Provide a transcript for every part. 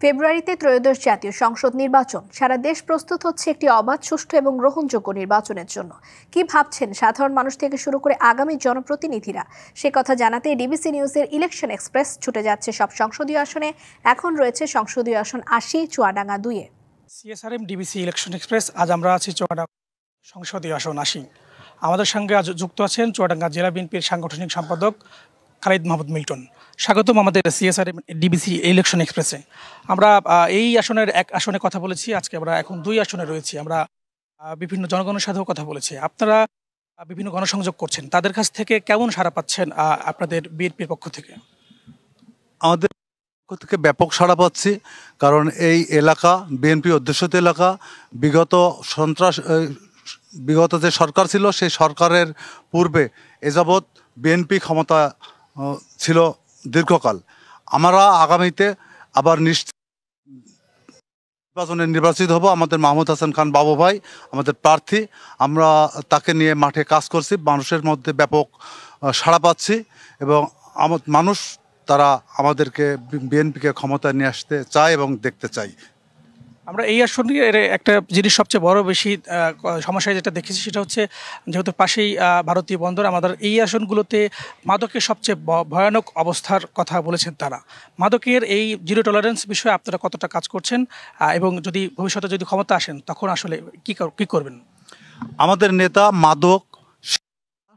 ফেব্রুয়ারিতে ত্রয়োদশ জাতীয় সংসদ নির্বাচন। সারা দেশ প্রস্তুত হচ্ছে একটি অবাধ, সুষ্ঠু এবং গ্রহণযোগ্য নির্বাচনের জন্য। কি ভাবছেন সাধারণ মানুষ থেকে শুরু করে আগামী জনপ্রতিনিধিরা? সে কথা জানাতে ডিবিসি নিউজের ইলেকশন এক্সপ্রেস ছুটে যাচ্ছে সব সংসদীয় আসনে। এখন রয়েছে সংসদীয় আসন ৮০, চুয়াডাঙ্গা ২-এ। সিএসআরএম ডিবিসি ইলেকশন এক্সপ্রেস, আজ আমরা আছি চুয়াডাঙ্গা সংসদীয় আসন ৮০। আমাদের সঙ্গে আজ যুক্ত আছেন চুয়াডাঙ্গা জেলা বিএনপির সাংগঠনিক সম্পাদক খালিদ মাহমুদ মিল্টন। স্বাগতম আমাদের সিএসআরএম ডিবিসি ইলেকশন এক্সপ্রেসে। আমরা এই আসনের এক আসনে কথা বলেছি, আজকে আমরা এখন ২ আসনে রয়েছি। আমরা বিভিন্ন জনগণের সাথেও কথা বলেছি। আপনারা বিভিন্ন গণসংযোগ করছেন, তাদের কাছ থেকে কেমন সাড়া পাচ্ছেন আপনাদের বিএনপির পক্ষ থেকে? আমাদের পক্ষ থেকে ব্যাপক সাড়া পাচ্ছি, কারণ এই এলাকা বিএনপি অধ্যুষিত এলাকা। বিগত যে সরকার ছিল সেই সরকারের পূর্বে এযাবৎ বিএনপি ক্ষমতা ছিল দীর্ঘকাল। আমরা আগামীতে আবার নির্বাচনে নির্বাচিত হব। আমাদের মাহমুদ হাসান খান বাবু ভাই আমাদের প্রার্থী, আমরা তাকে নিয়ে মাঠে কাজ করছি। মানুষের মধ্যে ব্যাপক সাড়া পাচ্ছি এবং মানুষ তারা আমাদেরকে বিএনপিকে ক্ষমতায় নিয়ে আসতে চায় এবং দেখতে চাই। আমরা এই আসনে একটা জিনিস সবচেয়ে বড় বেশি সমস্যা যেটা দেখেছি সেটা হচ্ছে, যেহেতু পাশেই ভারতীয় বন্দর, আমাদের এই আসনগুলোতে মাদকের সবচেয়ে ভয়ানক অবস্থার কথা বলেছেন তারা। মাদকের এই জিরো টলারেন্স বিষয়ে আপনারা কতটা কাজ করছেন, এবং যদি ভবিষ্যতে যদি ক্ষমতা আসেন তখন আসলে কি করবেন? আমাদের নেতা মাদক,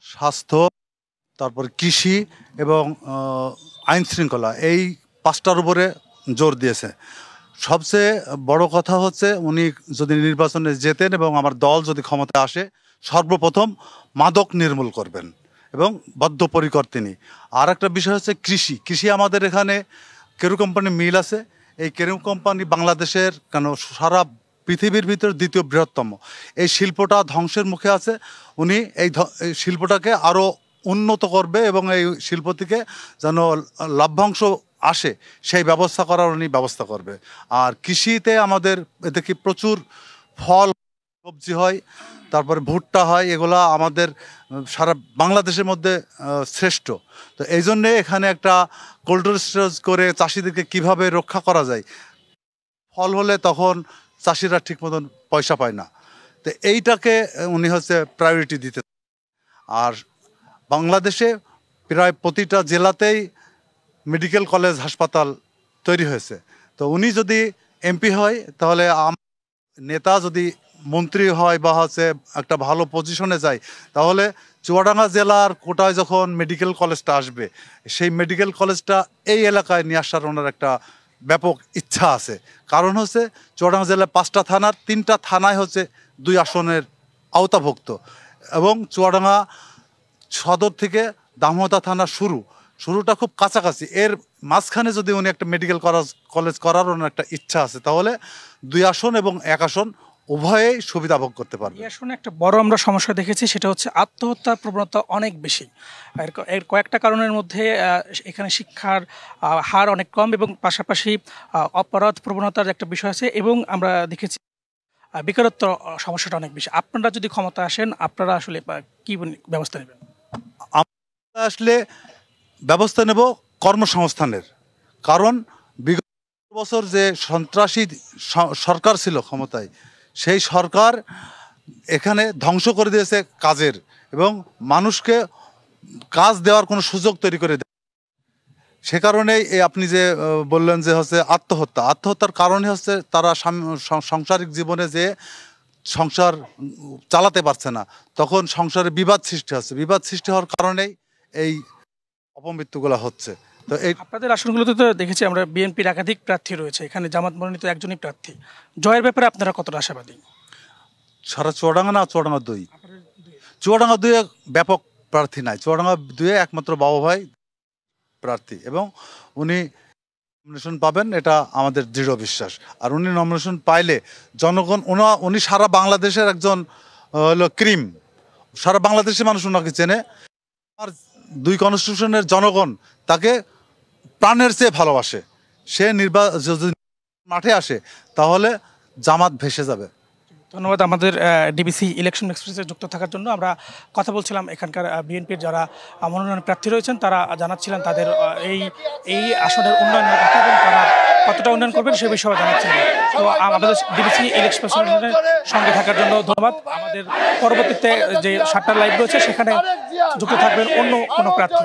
স্বাস্থ্য, তারপর কৃষি এবং আইন শৃঙ্খলা, এই 5টার উপরে জোর দিয়েছে। সবচেয়ে বড় কথা হচ্ছে, উনি যদি নির্বাচনে জেতেন এবং আমার দল যদি ক্ষমতায় আসে, সর্বপ্রথম মাদক নির্মূল করবেন এবং বদ্ধপরিকর তিনি। আর একটা বিষয় হচ্ছে কৃষি। আমাদের এখানে কেরু কোম্পানি মিল আছে। এই কেরু কোম্পানি বাংলাদেশের কেন সারা পৃথিবীর ভিতর 2য় বৃহত্তম। এই শিল্পটা ধ্বংসের মুখে আছে। উনি এই শিল্পটাকে আরও উন্নত করবে এবং এই শিল্প থেকে যেন লাভ্যাংশ আসে সেই ব্যবস্থা করার উনি ব্যবস্থা করবে। আর কৃষিতে আমাদের দেখি প্রচুর ফল সবজি হয়, তারপরে ভুট্টা হয়, এগুলা আমাদের সারা বাংলাদেশের মধ্যে শ্রেষ্ঠ। তো এই জন্যে এখানে একটা কোল্ড স্টোরেজ করে চাষিদেরকে কিভাবে রক্ষা করা যায়, ফল হলে তখন চাষিরা ঠিক মতন পয়সা পায় না। তো এইটাকে উনি হচ্ছে প্রায়োরিটি দিতে। আর বাংলাদেশে প্রায় প্রতিটা জেলাতেই মেডিকেল কলেজ, হাসপাতাল তৈরি হয়েছে। তো উনি যদি এমপি হয়, তাহলে নেতা যদি মন্ত্রী হয় বা হচ্ছে একটা ভালো পজিশনে যায়, তাহলে চুয়াডাঙ্গা জেলার কোটায় যখন মেডিকেল কলেজটা আসবে, সেই মেডিকেল কলেজটা এই এলাকায় নিয়ে আসার ওনার একটা ব্যাপক ইচ্ছা আছে। কারণ হচ্ছে চুয়াডাঙ্গা জেলায় 5টা থানার 3টা থানায় হচ্ছে 2 আসনের আওতাভুক্ত, এবং চুয়াডাঙ্গা সদর থেকে দামোদা থানা শুরুটা খুব কাছাকাছি। এর মাঝখানে যদি উনি একটা মেডিকেল কলেজ করার ওনার একটা ইচ্ছা আছে, তাহলে 2 আসন এবং 1 আসন উভয়েই সুবিধা ভোগ করতে পারবে। এই আসনে একটা বড় আমরা সমস্যা দেখেছি, সেটা হচ্ছে আত্মহত্যার প্রবণতা অনেক বেশি। এর কয়েকটা কারণের মধ্যে এখানে শিক্ষার হার অনেক কম, এবং পাশাপাশি অপরাধ প্রবণতার একটা বিষয় আছে, এবং আমরা দেখেছি বেকারত্ব সমস্যাটা অনেক বেশি। আপনারা যদি ক্ষমতা আসেন, আপনারা আসলে কি ব্যবস্থা নেবেন? আমরা আসলে ব্যবস্থা নেব কর্মসংস্থানের। কারণ বিগত বছর যে সন্ত্রাসী সরকার ছিল ক্ষমতায়, সেই সরকার এখানে ধ্বংস করে দিয়েছে কাজের, এবং মানুষকে কাজ দেওয়ার কোনো সুযোগ তৈরি করে দেয়। সে কারণেই আপনি যে বললেন যে হচ্ছে আত্মহত্যার কারণে হচ্ছে তারা সাংসারিক জীবনে যে সংসার চালাতে পারছে না, তখন সংসারে বিবাদ সৃষ্টি হওয়ার কারণেই এই অপমৃত্যুগুলো হচ্ছে। তো এই আপনাদের আসনগুলোতে তো দেখেছি আমরা বিএনপির একাধিক প্রার্থী রয়েছে, এখানে জামাত মনোনীত একজনই প্রার্থী। জয়ের ব্যাপারে আপনারা কতটা আশাবাদী? সারা চুয়াডাঙ্গা না চুয়াডাঙ্গা 2? চুয়াডাঙ্গা 2-এ ব্যাপক প্রার্থী নাই। চুয়াডাঙ্গা 2-এ একমাত্র বাবু ভাই প্রার্থী, এবং উনি নমিনেশন পাবেন, এটা আমাদের দৃঢ় বিশ্বাস। আর উনি নমিনেশন পাইলে জনগণ উনি সারা বাংলাদেশের একজন হলো ক্রিম। সারা বাংলাদেশের মানুষ ওনাকে চেনে। আর 2 কনস্টিটিউশনের জনগণ তাকে প্রাণের চেয়ে ভালোবাসে। সে যদি মাঠে আসে, তাহলে জামাত ভেসে যাবে। ধন্যবাদ আমাদের ডিবিসি ইলেকশন এক্সপ্রেসে যুক্ত থাকার জন্য। আমরা কথা বলছিলাম এখানকার বিএনপির যারা মনোনয়ন প্রার্থী রয়েছেন, তারা জানাচ্ছিলেন তাদের এই আসনের উন্নয়নের কথা এবং তারা কতটা উন্নয়ন করবেন সে বিষয়ে জানাচ্ছিলেন। তো আমাদের ডিবিসি ইলেকশনের সঙ্গে থাকার জন্য ধন্যবাদ। আমাদের পরবর্তীতে যে 7টার লাইভ রয়েছে সেখানে যুক্ত থাকবেন অন্য কোনো প্রার্থী।